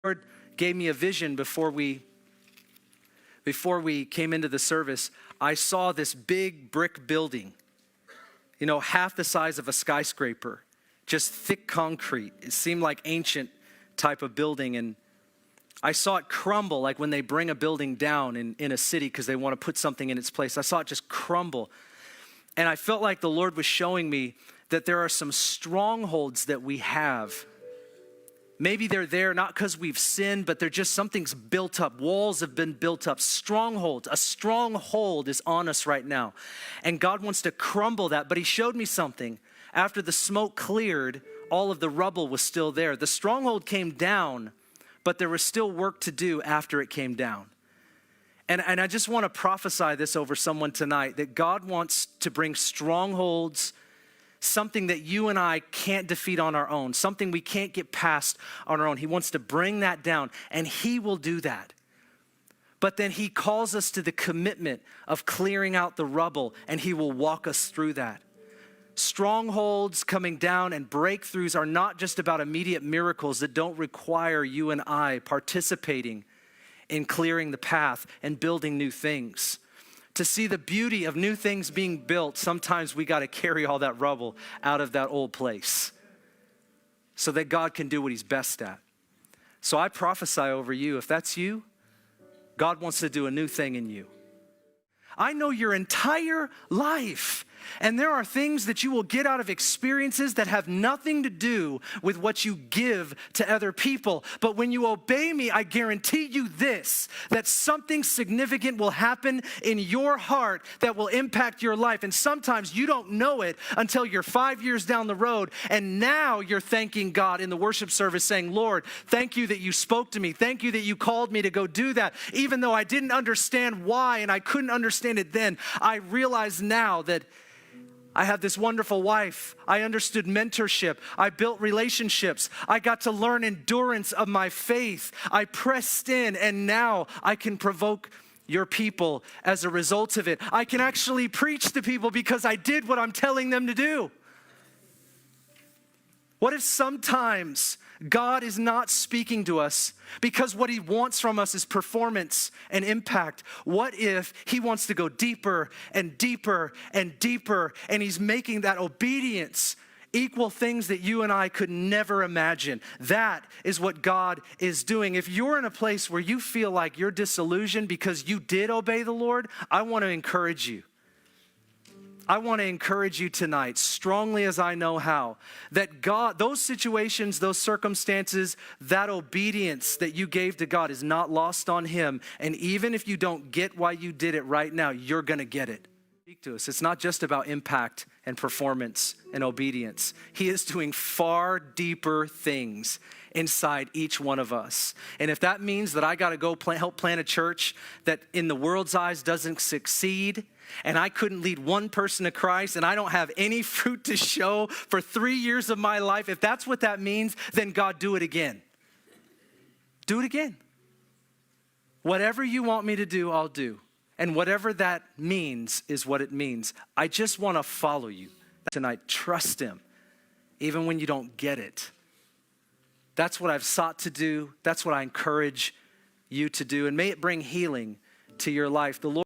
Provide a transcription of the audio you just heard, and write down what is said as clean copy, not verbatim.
Lord gave me a vision before we came into the service. I saw this big brick building, half the size of a skyscraper, just thick concrete. It seemed like ancient type of building. And I saw it crumble, like when they bring a building down in a city because they want to put something in its place. I saw it just crumble. And I felt like the Lord was showing me that there are some strongholds that we have. Maybe they're there not because we've sinned, but they're just something's built up. Walls have been built up. Strongholds. A stronghold is on us right now. And God wants to crumble that. But he showed me something. After the smoke cleared, all of the rubble was still there. The stronghold came down, but there was still work to do after it came down. And I just want to prophesy this over someone tonight, that God wants to bring strongholds, something that you and I can't defeat on our own, something we can't get past on our own. He wants to bring that down, and he will do that. But then he calls us to the commitment of clearing out the rubble, and he will walk us through that. Strongholds coming down and breakthroughs are not just about immediate miracles that don't require you and I participating in clearing the path and building new things. To see the beauty of new things being built, sometimes we got to carry all that rubble out of that old place so that God can do what he's best at. So I prophesy over you, if that's you, God wants to do a new thing in you. I know your entire life, and there are things that you will get out of experiences that have nothing to do with what you give to other people. But when you obey me, I guarantee you this, that something significant will happen in your heart that will impact your life. And sometimes you don't know it until you're 5 years down the road. And now you're thanking God in the worship service saying, Lord, thank you that you spoke to me. Thank you that you called me to go do that. Even though I didn't understand why and I couldn't understand it then, I realize now that I have this wonderful wife. I understood mentorship. I built relationships. I got to learn endurance of my faith. I pressed in, and now I can provoke your people as a result of it. I can actually preach to people because I did what I'm telling them to do. What if sometimes God is not speaking to us because what he wants from us is performance and impact? What if he wants to go deeper and deeper and deeper, and he's making that obedience equal things that you and I could never imagine? That is what God is doing. If you're in a place where you feel like you're disillusioned because you did obey the Lord, I want to encourage you. I want to encourage you tonight, strongly as I know how, that God, those situations, those circumstances, that obedience that you gave to God is not lost on him. And even if you don't get why you did it right now, you're going to get it. Speak to us. It's not just about impact and performance and obedience. He is doing far deeper things inside each one of us. And if that means that I got to go help plant a church that in the world's eyes doesn't succeed, and I couldn't lead one person to Christ, and I don't have any fruit to show for 3 years of my life, if that's what that means, then God, do it again. Do it again. Whatever you want me to do, I'll do. And whatever that means is what it means. I just want to follow you tonight. Trust him, even when you don't get it. That's what I've sought to do. That's what I encourage you to do. And may it bring healing to your life. The Lord